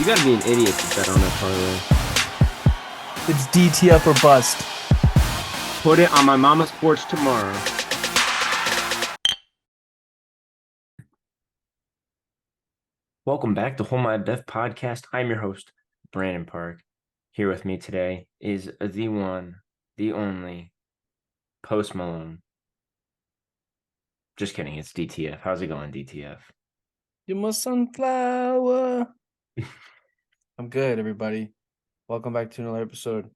gotta be an idiot to bet on that parlay. It's DTF or bust. Put it on my mama's porch tomorrow. Welcome back to Hold My Beth podcast. I'm your host, Brandon Park. Here with me today is the one, the only, Post Malone. Just kidding, it's DTF. How's it going, DTF? You're my sunflower. I'm good, everybody. Welcome back to another episode.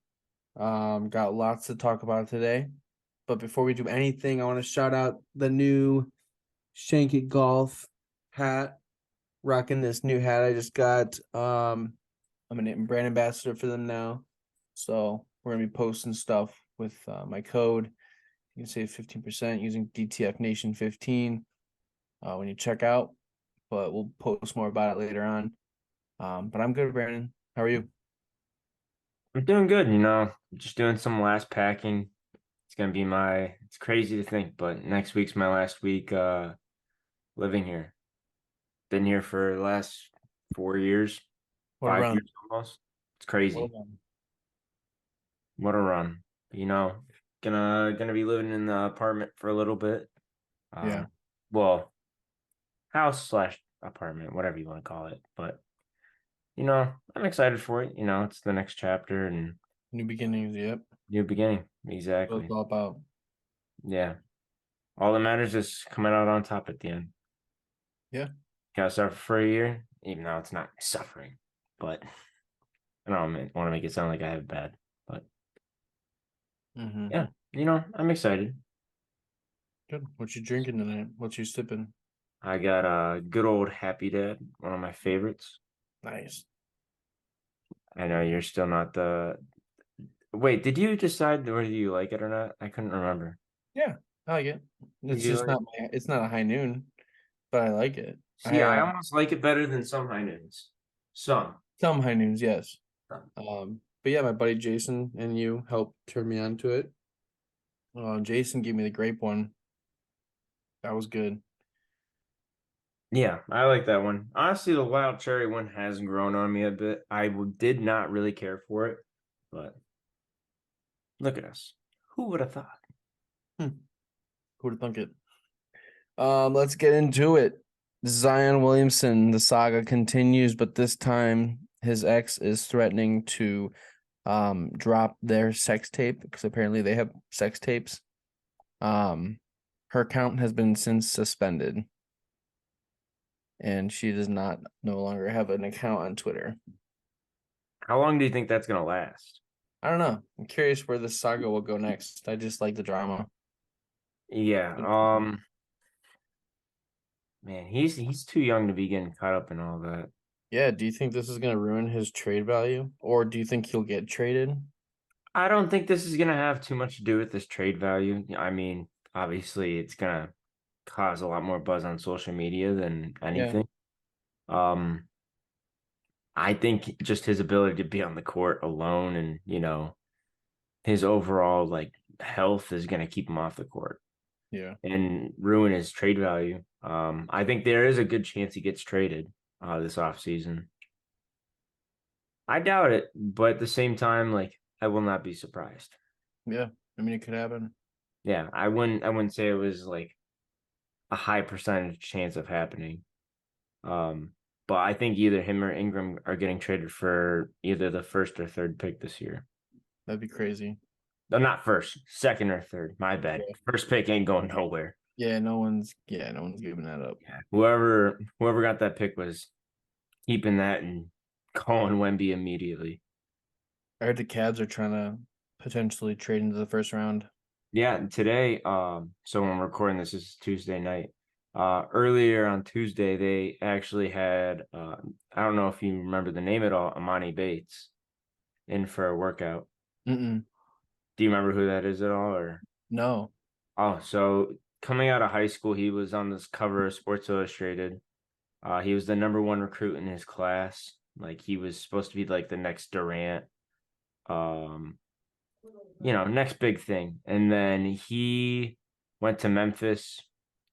Got lots to talk about today. But before we do anything, I want to shout out the new Shank It Golf hat. Rocking this new hat I just got. I'm a brand ambassador for them now. So we're gonna be posting stuff with my code. You can save 15% using DTF Nation 15 when you check out. But we'll post more about it later on. But I'm good, Brandon. How are you? I'm doing good, just doing some last packing. It's crazy to think, but next week's my last week living here. Been here for the last 4 years, What 5 years almost. It's crazy. What a run. Gonna be living in the apartment for a little bit. Yeah. Well, house slash apartment, whatever you want to call it. But I'm excited for it. It's the next chapter and New beginnings, yep. new beginning. What Exactly. it's all about. Yeah. All that matters is coming out on top at the end. Yeah. Gotta suffer for a year, even though it's not suffering. But I don't want to make it sound like I have it bad. But yeah, I'm excited. Good. What you drinking tonight? What you sipping? I got a good old Happy Dad, one of my favorites. Nice. I know you're still not the. Wait, did you decide whether you like it or not? I couldn't remember. Yeah, I like it. It's You just like it's not a high noon, but I like it. See, I almost like it better than some high noons. Some. Some high noons, yes. Some. But yeah, my buddy Jason and you helped turn me on to it. Jason gave me the grape one. That was good. Yeah, I like that one. Honestly, the wild cherry one has grown on me a bit. Did not really care for it, but look at us. Who would have thought? Who would have thunk it? Let's get into it. Zion Williamson, the saga continues, but this time his ex is threatening to drop their sex tape because apparently they have sex tapes. Her account has been since suspended. And she does not no longer have an account on Twitter. How long do you think that's gonna last? I don't know. I'm curious where this saga will go next. I just like the drama. Yeah. Man, he's too young to be getting caught up in all that. Yeah, do you think this is gonna ruin his trade value? Or do you think he'll get traded? I don't think this is gonna have too much to do with this trade value. I mean, obviously, it's gonna cause a lot more buzz on social media than anything. I think just his ability to be on the court alone and, his overall like health is gonna keep him off the court. Yeah. And ruin his trade value. I think there is a good chance he gets traded this offseason. I doubt it, but at the same time, like I will not be surprised. Yeah. I mean, it could happen. Yeah, I wouldn't say it was like a high percentage chance of happening. But I think either him or Ingram are getting traded for either the first or third pick this year. That'd be crazy. No, not first, second or third. My bad. Yeah. First pick ain't going nowhere. Yeah, no one's giving that up. Yeah. Whoever got that pick was keeping that and calling Wemby immediately. I heard the Cavs are trying to potentially trade into the first round. Yeah, today, so when we're recording this is Tuesday night. Earlier on Tuesday, they actually had I don't know if you remember the name at all, Amani Bates, in for a workout. Mm-mm. Do you remember who that is at all, or? No. Oh, so coming out of high school, he was on this cover of Sports Illustrated. He was the number one recruit in his class. Like he was supposed to be like the next Durant, next big thing. And then he went to Memphis,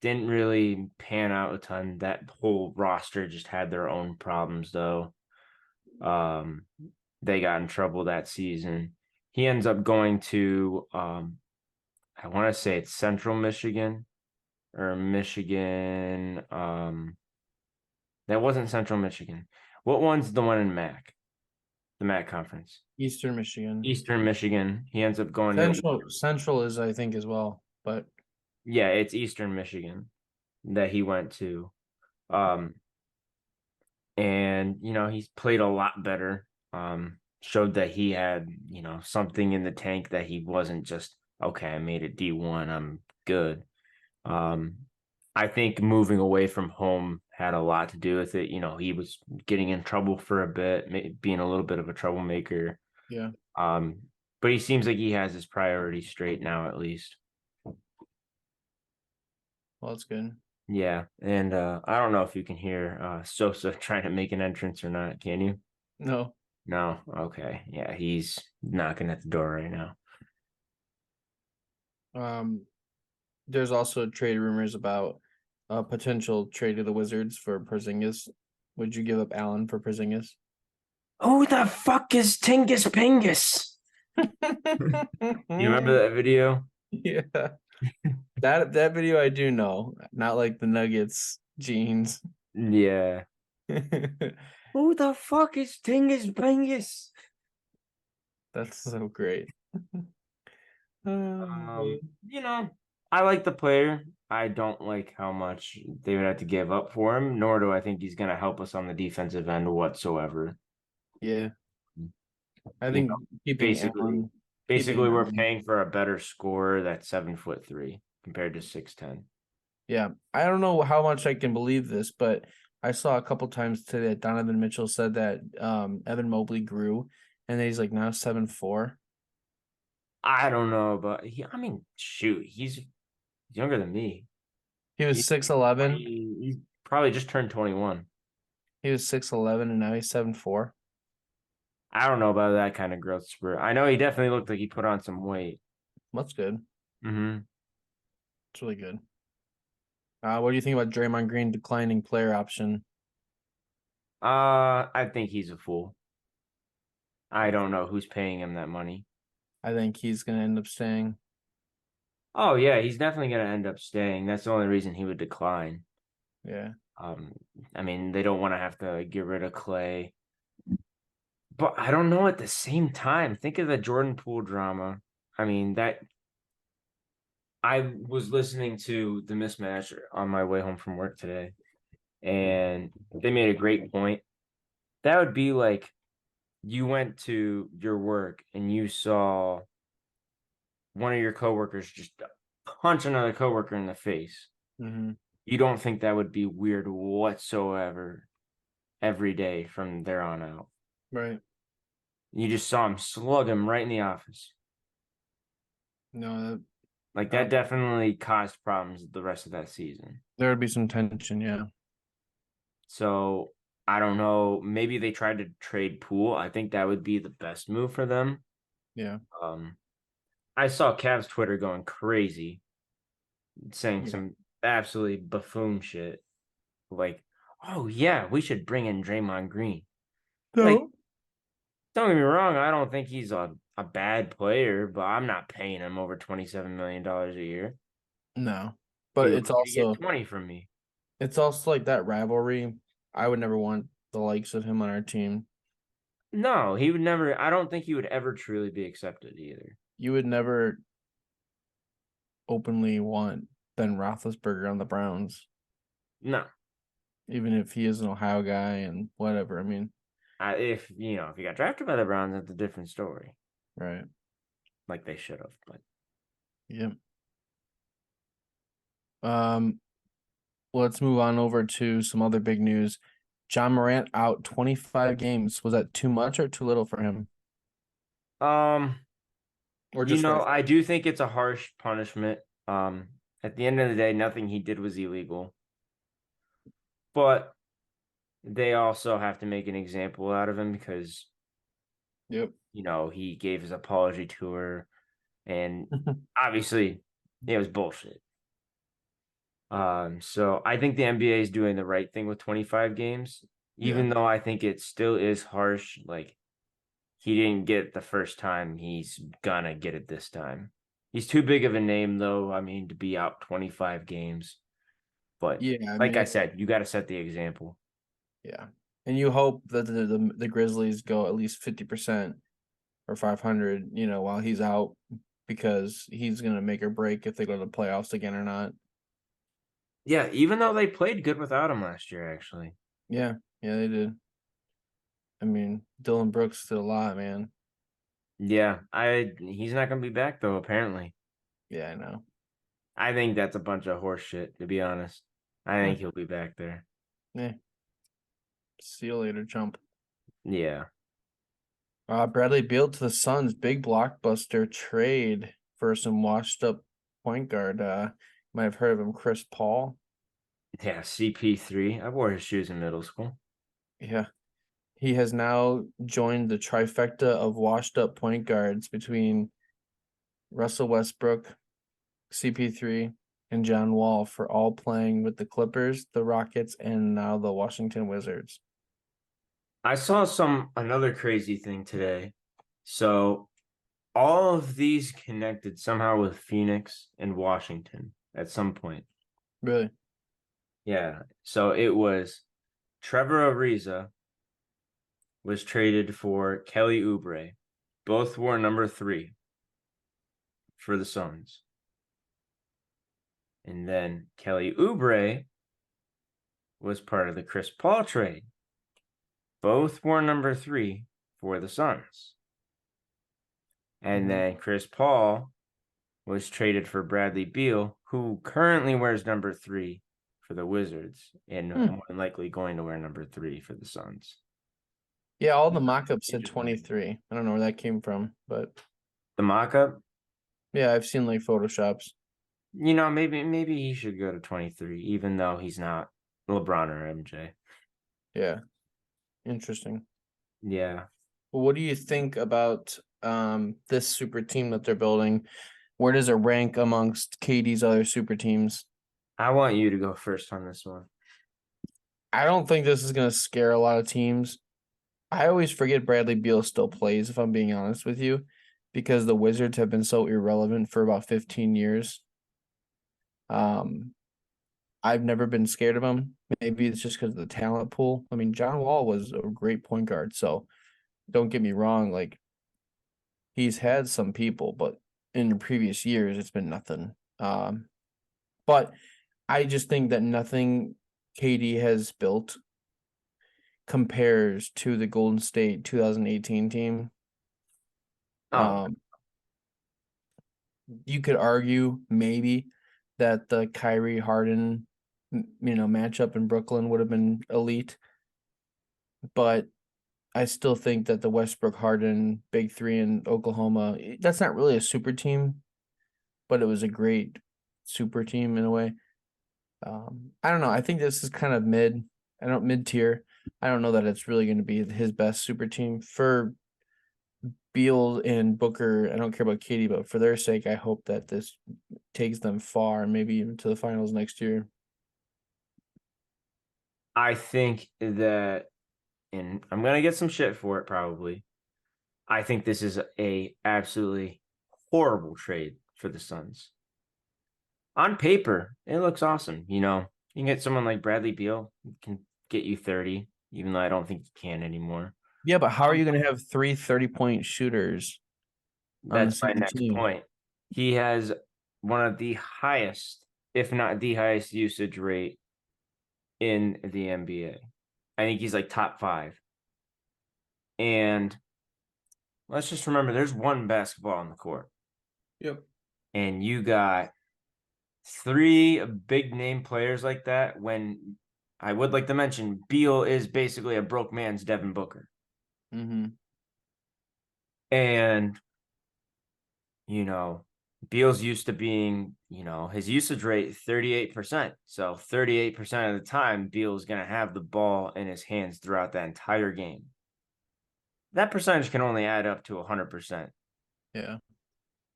didn't really pan out a ton. That whole roster just had their own problems though. Um, they got in trouble that season. He ends up going to I want to say it's Central Michigan or Michigan. That wasn't Central Michigan. What one's the one in MAC? The MAC conference. Eastern Michigan. Eastern Michigan. He ends up going to Central is, I think, as well, but yeah, it's Eastern Michigan that he went to. Um, and he's played a lot better. Showed that he had, something in the tank, that he wasn't just okay, I made it D1, I'm good. Um, I think moving away from home had a lot to do with it. He was getting in trouble for a bit, being a little bit of a troublemaker. yeah, Um, but he seems like he has his priorities straight now, at least. well, that's good. Yeah, and I don't know if you can hear Sosa trying to make an entrance or not. Can you? No, No. Okay. Yeah, he's knocking at the door right now. um, there's also trade rumors about a potential trade to the Wizards for Porzingis. Would you give up Allen for Porzingis? Who the fuck is Tingus Pingus? You remember that video? Yeah, that video I do know, not like the Nuggets jeans. Yeah. Who the fuck is Tingus Pingus? That's so great. Um, you know, I like the player. I don't like how much they would have to give up for him, nor do I think he's going to help us on the defensive end whatsoever. Yeah, I You think know, keeping basically, Allen, basically keeping we're Allen. paying for a better scorer that's 7'3" compared to 6'10". Yeah, I don't know how much I can believe this, but I saw a couple times today that Donovan Mitchell said that Evan Mobley grew, and that he's like now 7'4". I don't know, but I mean, shoot, he's younger than me. He was He's 6'11". 20, he's probably just turned 21. He was 6'11", and now he's 7'4". I don't know about that kind of growth spurt. I know he definitely looked like he put on some weight. That's good. Mm-hmm. It's really good. What do you think about Draymond Green declining player option? I think he's a fool. I don't know who's paying him that money. I think he's gonna end up staying. Oh yeah, he's definitely gonna end up staying. That's the only reason he would decline. Yeah, Um, I mean, they don't want to have to get rid of Clay, but I don't know at the same time. Think of the Jordan Poole drama. I mean, that I was listening to the mismatch on my way home from work today, and they made a great point. That would be like you went to your work and you saw one of your coworkers just punch another coworker in the face. mm-hmm. You don't think that would be weird whatsoever every day from there on out. Right. You just saw him slug him right in the office. No, Like uh, that definitely caused problems the rest of that season. there would be some tension. Yeah, So I don't know. Maybe they tried to trade Poole. I think that would be the best move for them. yeah, Um, I saw Cavs Twitter going crazy, saying yeah. some absolutely buffoon shit. Like, oh yeah, we should bring in Draymond Green. Like, No, don't get me wrong, I don't think he's a bad player, but I'm not paying him over $27 million a year. no, Be but lucky it's to get also 20 from me. like that rivalry. I would never want the likes of him on our team. No, he would never. I don't think he would ever truly be accepted either. You would never openly want Ben Roethlisberger on the Browns, No, even if he is an Ohio guy and whatever. I mean, if he got drafted by the Browns, that's a different story. right? Like they should have, but Yeah. Um. Let's move on over to some other big news. John Morant out 25 games. Was that too much or too little for him, um, or just right? I do think it's a harsh punishment. At the end of the day, nothing he did was illegal, but they also have to make an example out of him because Yep. he gave his apology tour, and obviously it was bullshit. So I think the NBA is doing the right thing with 25 games. Yeah. even though I think it still is harsh. Like he didn't get it the first time, he's gonna get it this time. He's too big of a name, though. I mean, to be out 25 games. But Yeah, I like mean, I said, you got to set the example. yeah. And you hope that the Grizzlies go at least 50% or 500, while he's out because he's going to make or break if they go to the playoffs again or not. Yeah, even though they played good without him last year, actually. Yeah. Yeah, they did. I mean, Dylan Brooks did a lot, man. Yeah, I he's not gonna be back though, apparently. Yeah, I know. I think that's a bunch of horse shit, to be honest. I Yeah. think he'll be back there. Yeah. See you later, chump. Yeah. Bradley Beal to the Suns, big blockbuster trade for some washed up point guard. You might have heard of him, Chris Paul. Yeah, CP3. I wore his shoes in middle school. Yeah. He has now joined the trifecta of washed up point guards between Russell Westbrook, CP3, and John Wall for all playing with the Clippers, the Rockets, and now the Washington Wizards. I saw another crazy thing today. So all of these connected somehow with Phoenix and Washington at some point. Really? Yeah. So it was Trevor Ariza was traded for Kelly Oubre. Both wore number 3 for the Suns. And then Kelly Oubre was part of the Chris Paul trade. Both wore number 3 for the Suns. And then Chris Paul was traded for Bradley Beal, who currently wears number 3 for the Wizards and more than likely going to wear number 3 for the Suns. Yeah, all the mock-ups said 23. I don't know where that came from, but The mock-up, yeah, I've seen like Photoshops. maybe he should go to 23, even though he's not LeBron or MJ. Yeah, interesting. Yeah. Well, what do you think about this super team that they're building? Where does it rank amongst KD's other super teams? I want you to go first on this one. I don't think this is going to scare a lot of teams. I always forget Bradley Beal still plays, if I'm being honest with you, because the Wizards have been so irrelevant for about 15 years. I've never been scared of him. Maybe it's just because of the talent pool. I mean, John Wall was a great point guard, so don't get me wrong. Like he's had some people, but in the previous years, it's been nothing. But I just think that nothing KD has built compares to the Golden State 2018 team. Oh, You could argue maybe that the Kyrie Harden, matchup in Brooklyn would have been elite, but I still think that the Westbrook Harden big three in Oklahoma, that's not really a super team, but it was a great super team in a way. I don't know. I think this is kind of mid tier. I don't know that it's really going to be his best super team for Beal and Booker. I don't care about Katie, but for their sake, I hope that this takes them far, maybe even to the finals next year. I think that, and I'm gonna get some shit for it probably. I think this is a absolutely horrible trade for the Suns. On paper, it looks awesome. You can get someone like Bradley Beal, who can get you 30, even though I don't think you can anymore. Yeah, but how are you going to have three 30-point shooters on the That's my same next team? point. He has one of the highest, if not the highest, usage rate in the NBA. I think he's like top 5. And let's just remember there's one basketball on the court. Yep. And you got 3 big name players like that, when I would like to mention Beal is basically a broke man's Devin Booker. Mm-hmm. And, Beal's used to being, his usage rate 38%. So 38% of the time, Beal's going to have the ball in his hands throughout that entire game. That percentage can only add up to 100%. Yeah.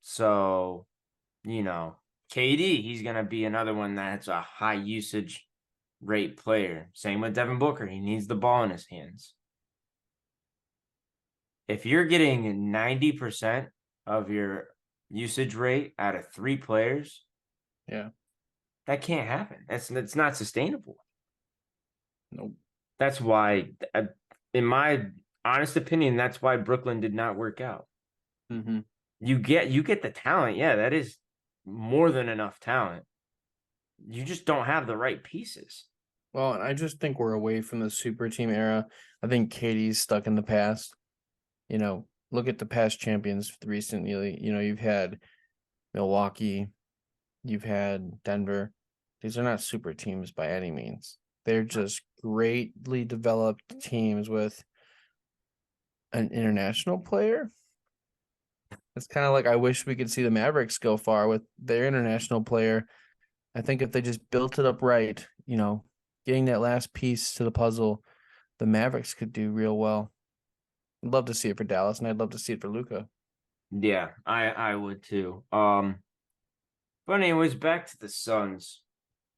So, KD, he's going to be another one that's a high usage rate player. Same with Devin Booker. He needs the ball in his hands. If you're getting 90% of your usage rate out of 3 players, Yeah. that can't happen. That's not sustainable. Nope. That's why, in my honest opinion, that's why Brooklyn did not work out. Mm-hmm. You get the talent. Yeah, that is more than enough talent. You just don't have the right pieces. Well, and I just think we're away from the super team era. I think Katie's stuck in the past. Look at the past champions recently. You've had Milwaukee, you've had Denver. These are not super teams by any means. They're just greatly developed teams with an international player. It's kind of like I wish we could see the Mavericks go far with their international player. I think if they just built it up right, getting that last piece to the puzzle, the Mavericks could do real well. I'd love to see it for Dallas, and I'd love to see it for Luca. Yeah, I would too. But anyways, back to the Suns.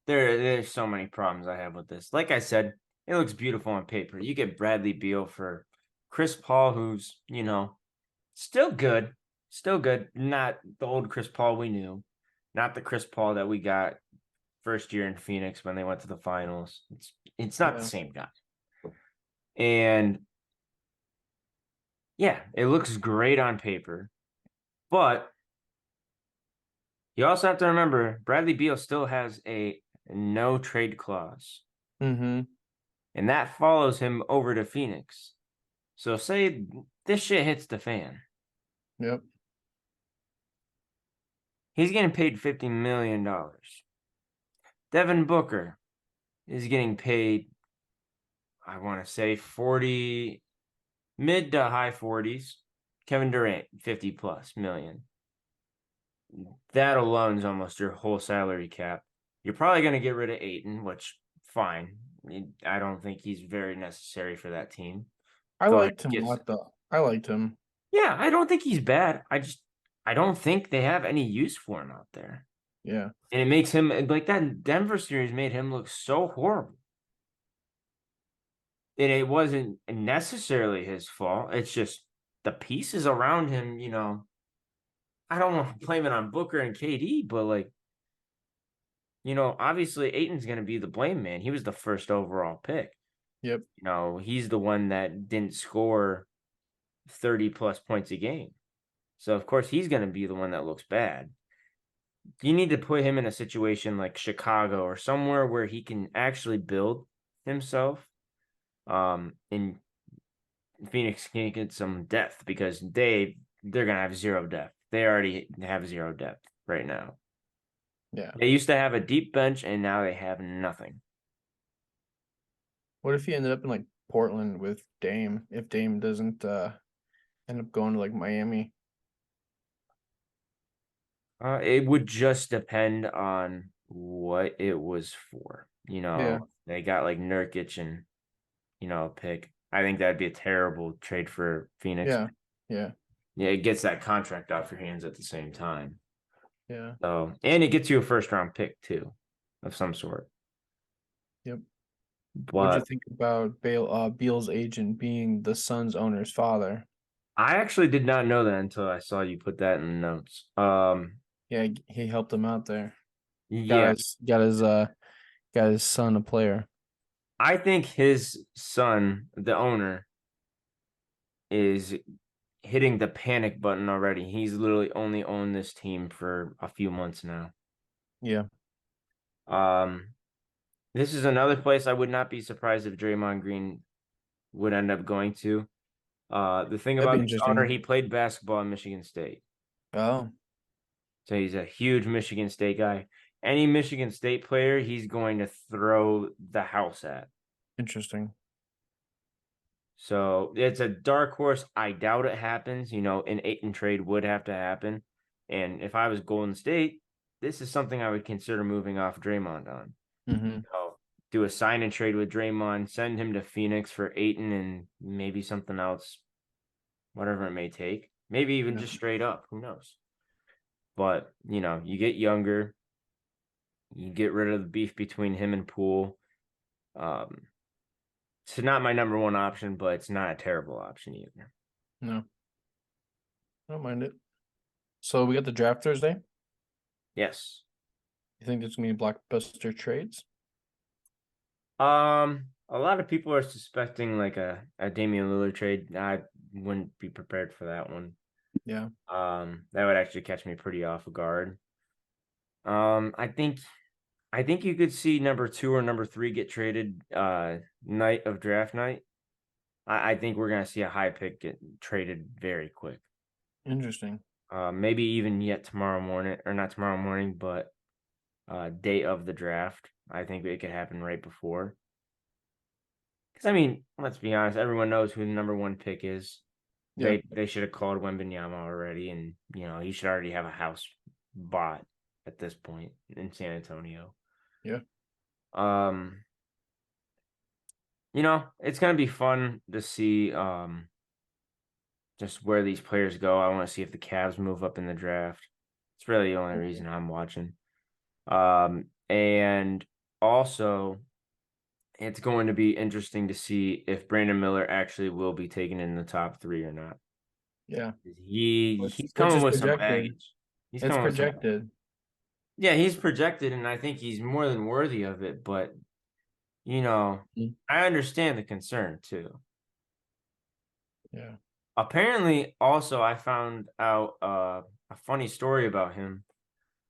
There's so many problems I have with this. Like I said, it looks beautiful on paper. You get Bradley Beal for Chris Paul, who's, still good. Not the old Chris Paul we knew, not the Chris Paul that we got first year in Phoenix when they went to the finals. It's not the Yeah. same guy. And yeah, it looks great on paper, but you also have to remember Bradley Beal still has a no trade clause, Mm-hmm. and that follows him over to Phoenix. So say this shit hits the fan. Yep. He's getting paid $50 million. Devin Booker is getting paid, I want to say 40, mid to high 40s. Kevin Durant, 50 plus million. That alone is almost your whole salary cap. You're probably going to get rid of Ayton, which fine. I don't think he's very necessary for that team. I Go ahead liked and him a get. lot, though. I liked him. Yeah, I don't think he's bad. I don't think they have any use for him out there. Yeah. And it makes him like that Denver series made him look so horrible. And it wasn't necessarily his fault. It's just the pieces around him, I don't want to blame it on Booker and KD, but obviously Aiton's going to be the blame man. He was the first overall pick. Yep. He's the one that didn't score 30 plus points a game. So, of course, he's going to be the one that looks bad. You need to put him in a situation like Chicago or somewhere where he can actually build himself. And Phoenix can get some depth because they're going to have zero depth. They already have zero depth right now. Yeah. They used to have a deep bench, and now they have nothing. What if he ended up in like Portland with Dame? If Dame doesn't end up going to like Miami? It would just depend on what it was for. Yeah. They got like Nurkic and, a pick. I think that'd be a terrible trade for Phoenix. Yeah. Yeah. Yeah, it gets that contract off your hands at the same time. Yeah. So, and it gets you a first round pick too, of some sort. Yep. What'd you But think about Beal's agent being the Suns owner's father? I actually did not know that until I saw you put that in the notes. Yeah, he helped him out there. Yeah, Got his son a player. I think his son, the owner, is hitting the panic button already. He's literally only owned this team for a few months now. Yeah. Um, this is another place I would not be surprised if Draymond Green would end up going to. The thing That'd be about this owner, interesting. he played basketball in Michigan State. Oh, So he's a huge Michigan State guy. Any Michigan State player, he's going to throw the house at. interesting. So it's a dark horse. I doubt it happens. An Ayton trade would have to happen. And if I was Golden State, this is something I would consider moving off Draymond on. Mm-hmm. Do a sign and trade with Draymond, send him to Phoenix for Ayton and maybe something else, whatever it may take. Maybe even Yeah. just straight up. Who knows? But, you get younger. You get rid of the beef between him and Poole. It's not my number one option, but it's not a terrible option either. No, I don't mind it. So we got the draft Thursday. Yes. You think there's gonna be blockbuster trades? A lot of people are suspecting like a Damian Lillard trade. I wouldn't be prepared for that one. Yeah. That would actually catch me pretty off guard. Um, I think I think you could see number 2 or number 3 get traded night of draft night. I think we're gonna see a high pick get traded very quick. Interesting. Maybe even yet tomorrow morning, or not tomorrow morning, but day of the draft. I think it could happen right before. Because I mean, let's be honest, everyone knows who the number 1 pick is. Yeah. They should have called Wembanyama already, and he should already have a house bought at this point in San Antonio. Yeah. Um, it's gonna be fun to see just where these players go. I want to see if the Cavs move up in the draft. It's really the only reason I'm watching. And also it's going to be interesting to see if Brandon Miller actually will be taken in the top 3 or not. Yeah. He's Which coming is with some projected. baggage. He's It's coming with some. projected. Yeah, he's projected, and I think he's more than worthy of it. But Mm. I understand the concern too. Yeah. Apparently, also, I found out a funny story about him.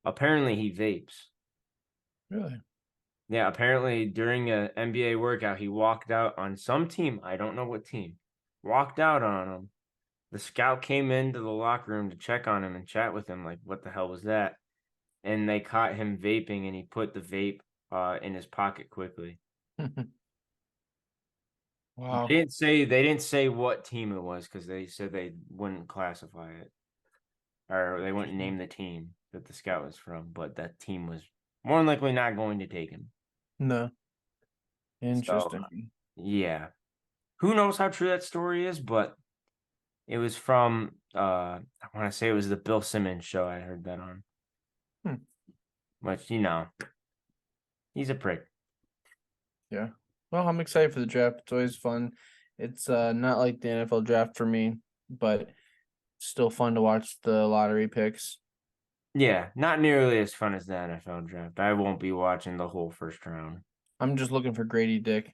Apparently, he vapes. Really? Yeah, apparently during a NBA workout, he walked out on some team. I don't know what team. Walked out on him. The scout came into the locker room to check on him and chat with him, like, what the hell was that? And they caught him vaping, and he put the vape in his pocket quickly. Wow. They didn't say what team it was because they said they wouldn't classify it, or they wouldn't name the team that the scout was from, but that team was more than likely not going to take him. No. So Interesting. yeah, who knows how true that story is, but it was from I want to say it was the Bill Simmons show. I heard that on, Hmm. which he's a prick. Yeah. Well, I'm excited for the draft. It's always fun. It's not like the NFL draft for me, but still fun to watch the lottery picks. Yeah, not nearly as fun as the NFL draft. I won't be watching the whole first round. I'm just looking for Grady Dick.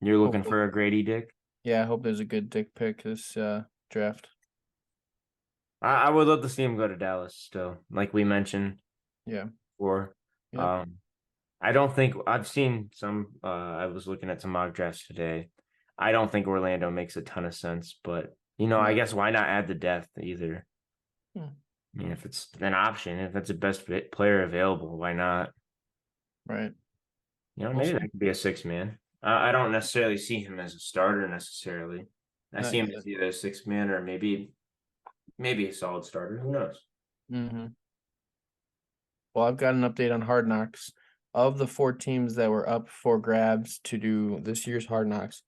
You're looking Hopefully, for a Grady Dick? yeah, I hope there's a good Dick pick this draft. I would love to see him go to Dallas still, like we mentioned Yeah. before. Yep. Um, I don't think I've seen some. I was looking at some mock drafts today. I don't think Orlando makes a ton of sense, but I No. guess why not add the depth either? Hmm. I mean, if it's an option, if that's the best player available, why not? Right. We'll Maybe that see. could be a 6-man. I don't necessarily see him as a starter necessarily. I Not see him yet. as either a 6-man or maybe a solid starter. Who knows? Mm-hmm. Well, I've got an update on Hard Knocks. Of the 4 teams that were up for grabs to do this year's Hard Knocks,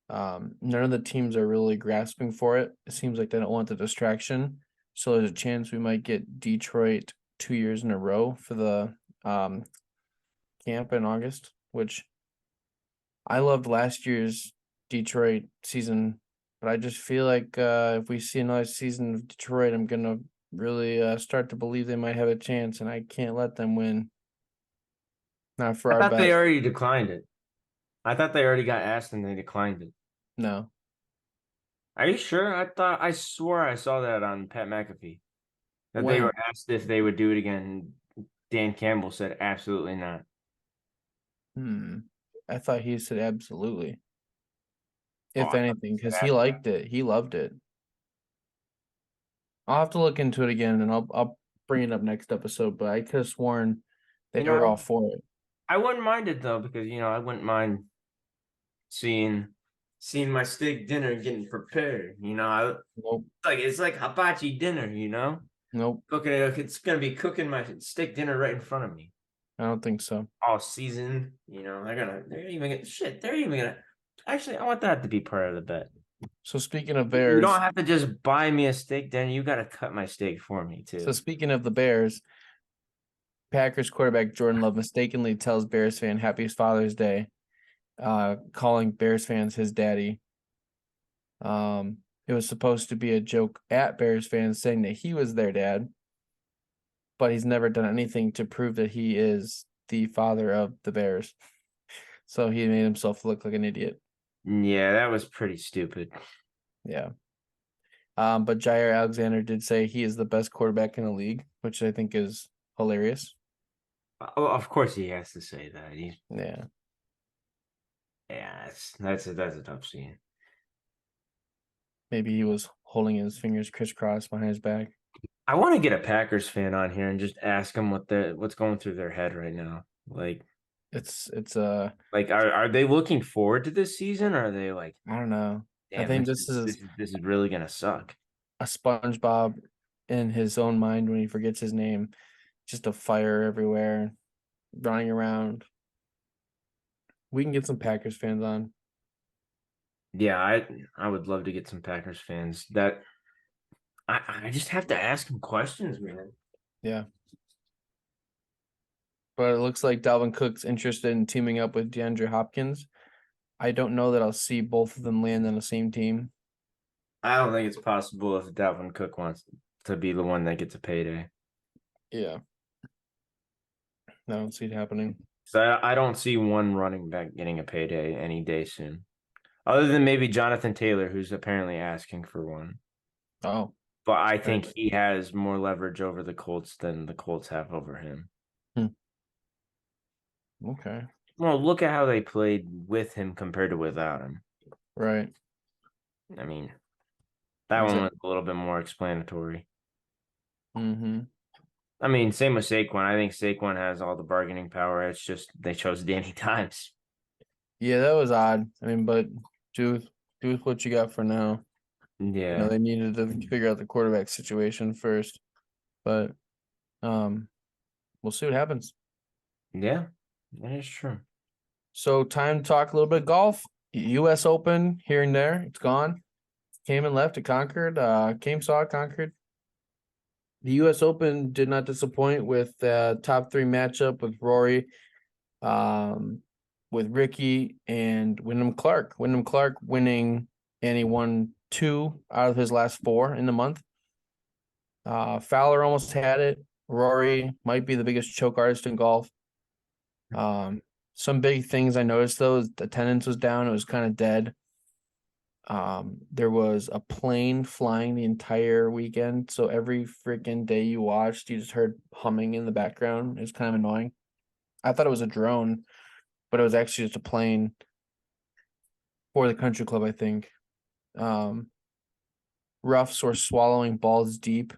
none of the teams are really grasping for it. It seems like they don't want the distraction. So there's a chance we might get Detroit 2 years in a row for the camp in August, which I loved last year's Detroit season, but I just feel like if we see another season of Detroit, I'm gonna really start to believe they might have a chance, and I can't let them win. Not for I our thought they best. already declined it. I thought they already got asked and they declined it. No. Are you sure? I swore I saw that on Pat McAfee that they When? were asked if they would do it again. Dan Campbell said absolutely not. I thought he said absolutely. Oh, If I thought anything, they said because he absolutely. liked it. He loved it. I'll have to look into it again, and I'll bring it up next episode. But I could have sworn You they were all know, for it. I wouldn't mind it though because I wouldn't mind seeing my steak dinner getting prepared. Nope. It's like hibachi dinner. Nope. Cooking it. It's gonna be cooking my steak dinner right in front of me, I don't think so. all seasoned. They're even gonna. Actually, I want that to be part of the bet. So speaking of You don't Bears, have to just buy me a steak dinner. You got to cut my steak for me so too. speaking of the Bears, Packers quarterback Jordan Love mistakenly tells Bears fan Happy Father's Day, calling Bears fans his daddy. It was supposed to be a joke at Bears fans saying that he was their dad, but he's never done anything to prove that he is the father of the Bears. So he made himself look like an idiot. Yeah, that was pretty stupid. Yeah. But Jair Alexander did say he is the best quarterback in the league, which I think is hilarious. Oh, of course he has to say that. Yeah. Yeah, that's a tough scene. Maybe he was holding his fingers crisscrossed behind his back. I want to get a Packers fan on here and just ask them what's going through their head right now. It's Like are they looking forward to this season, or are they like, I don't know. I damn, think this this is this is is this is really gonna suck? a SpongeBob in his own mind when he forgets his name. Just a fire everywhere, running around. We can get some Packers fans on. Yeah, I would love to get some Packers fans. That I just have to ask them questions, man. Yeah. But it looks like Dalvin Cook's interested in teaming up with DeAndre Hopkins. I don't know that I'll see both of them land on the same team. I don't think it's possible if Dalvin Cook wants to be the one that gets a payday. Yeah. I don't see it happening. So I don't see one running back getting a payday any day soon. Other than maybe Jonathan Taylor, who's apparently asking for one. Oh, But I right. think he has more leverage over the Colts than the Colts have over him. Hmm. Okay. Well, look at how they played with him compared to without him. Right. I mean, that one was Exactly. a little bit more explanatory. Mm-hmm. I mean, same with Saquon. I think Saquon has all the bargaining power. It's just they chose Danny Dimes. Yeah, that was odd. I mean, but do with what you got for now. Yeah, They needed to figure out the quarterback situation first. But we'll see what happens. yeah, that is true. So time to talk a little bit of golf. US Open here and there. It's gone. Came and left. It conquered. Came, saw it, conquered. The US Open did not disappoint with top three matchup with Rory, um, with Ricky and Wyndham Clark. Wyndham Clark winning, and he won two out of his last four in the month. Fowler almost had it. Rory might be the biggest choke artist in golf. Some big things I noticed though is the attendance was down. It was kind of dead. There was a plane flying the entire weekend, so every freaking day you watched, you just heard humming in the background. It was kind of annoying. I thought it was a drone, but it was actually just a plane for the country club, I think. Um, Roughs were swallowing balls deep.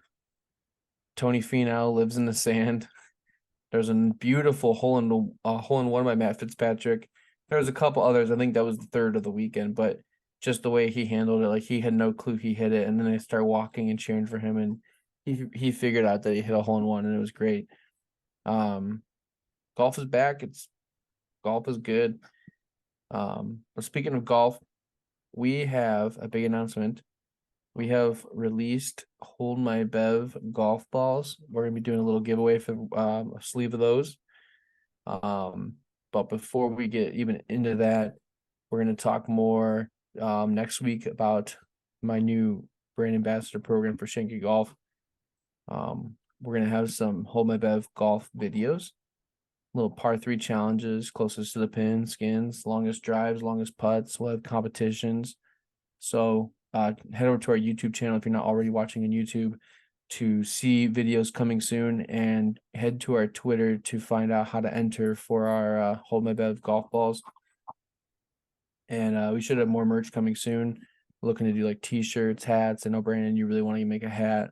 Tony Finau lives in the sand. There's a beautiful hole in one by Matt Fitzpatrick. There was a couple others. I think that was the third of the weekend, but just the way he handled it, like he had no clue he hit it, and then they start walking and cheering for him, and he figured out that he hit a hole in one, and it was great. Um, Golf is back. Golf is good. But speaking of golf, we have a big announcement. We have released Hold My Bev golf balls. We're gonna be doing a little giveaway for a sleeve of those. But before we get even into that, we're gonna talk more next week about my new brand ambassador program for Shanky Golf. We're gonna have some Hold My Bev golf videos, little par three challenges, closest to the pin, skins, longest drives, longest putts. We'll have competitions. So head over to our YouTube channel if you're not already watching on YouTube to see videos coming soon, and head to our Twitter to find out how to enter for our Hold My Bev golf balls. And we should have more merch coming soon. We're looking to do like t-shirts, hats. I know Brandon, you really want to make a hat.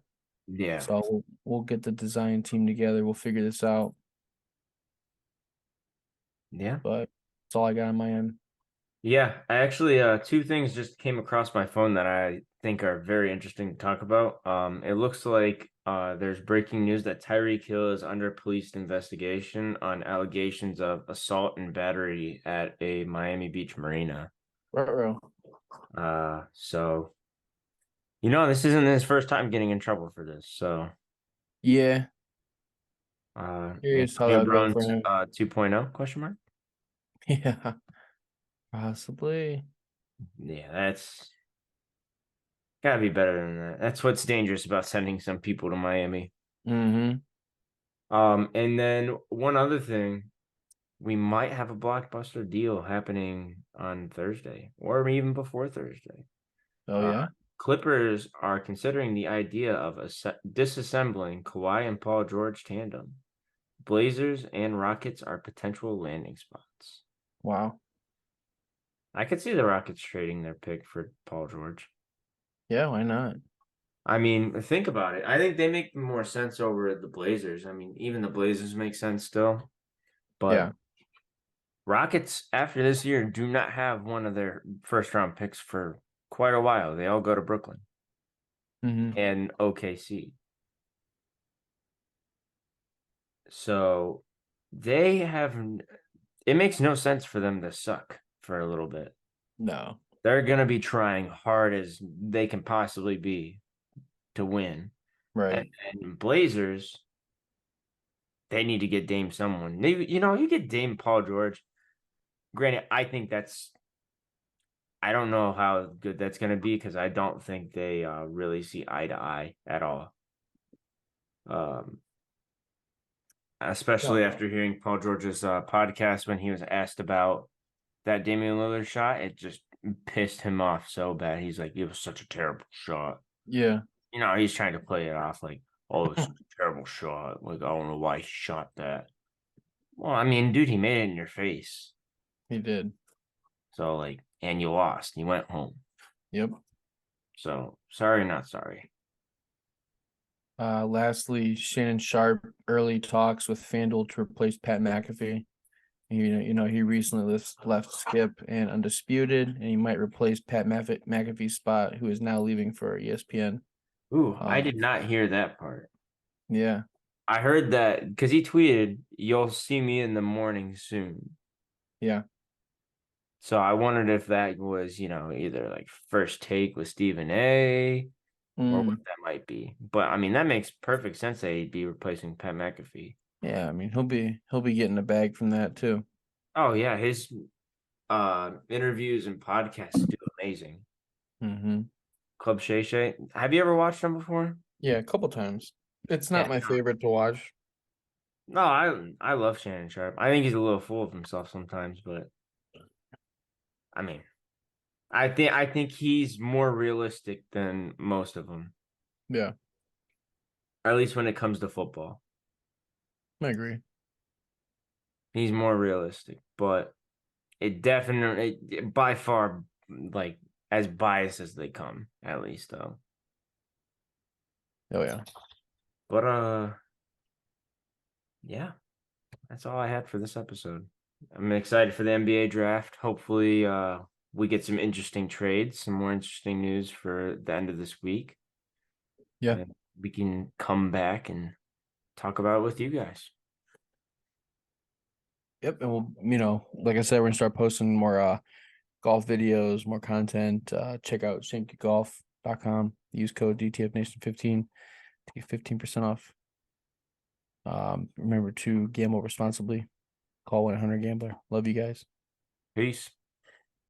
Yeah, So we'll get the design team together. We'll figure this out. yeah. But that's all I got on my end. Yeah, I actually two things just came across my phone that I think are very interesting to talk about. It looks like there's breaking news that Tyreek Hill is under police investigation on allegations of assault and battery at a Miami Beach marina. Ruh-roh. So this isn't his first time getting in trouble for this. So Yeah. Curious how Antonio that'll go for Brown's him. 2.0 question mark? Yeah, possibly. Yeah, that's gotta be better than that. That's what's dangerous about sending some people to Miami. Mm-hmm. And then one other thing, we might have a blockbuster deal happening on Thursday or even before Thursday. Oh Uh, yeah. Clippers are considering the idea of disassembling Kawhi and Paul George tandem. Blazers and Rockets are potential landing spots. Wow. I could see the Rockets trading their pick for Paul George. Yeah, why not? I mean, think about it. I think they make more sense over the Blazers. I mean, even the Blazers make sense still, but Yeah. Rockets after this year do not have one of their first round picks for quite a while. They all go to Brooklyn Mm-hmm. and OKC. So they have it makes no sense for them to suck for a little bit. No. They're going to be trying hard as they can possibly be to win. And, Right. and Blazers, they need to get Dame someone. You get Dame Paul George. Granted, I don't know how good that's going to be because I don't think they really see eye to eye at all. Um, Especially No. after hearing Paul George's podcast when he was asked about that Damian Lillard shot, it just pissed him off so bad. He's like, it was such a terrible shot. Yeah. He's trying to play it off like, oh, it's a terrible shot. Like, I don't know why he shot that. Well, I mean, dude, he made it in your face. He did. So, like, and you lost. You went home. Yep. So, sorry, not sorry. Lastly, Shannon Sharp early talks with FanDuel to replace Pat McAfee. He recently left Skip and Undisputed, and he might replace Pat McAfee's spot, who is now leaving for ESPN. Ooh, I Um, did not hear that part. yeah, I heard that because he tweeted, "You'll see me in the morning soon." yeah, So I wondered if that was, either like first take with Stephen A or what mm, that might be. But I mean, that makes perfect sense that he'd be replacing Pat McAfee. yeah. I mean, he'll be getting a bag from that too. Oh yeah, his interviews and podcasts do amazing. Mm-hmm. Club Shay Shay. Have you ever watched them before? Yeah, a couple times. It's Yeah. not my favorite to watch. No, I love Shannon Sharp. I think he's a little full of himself sometimes, but I mean, I think he's more realistic than most of them, Yeah, at least when it comes to football. I agree. He's more realistic, but it definitely by far like as biased as they come, at least though. Oh yeah. But yeah, that's all I had for this episode. I'm excited for the NBA draft. Hopefully, we get some interesting trades, some more interesting news for the end of this week. Yeah. And we can come back and talk about it with you guys. Yep. And like I said, we're gonna start posting more golf videos, more content. Check out shamekigolf.com. Use code DTFNation15 to get 15% off. Remember to gamble responsibly. Call 1-800-GAMBLER. Love you guys. Peace.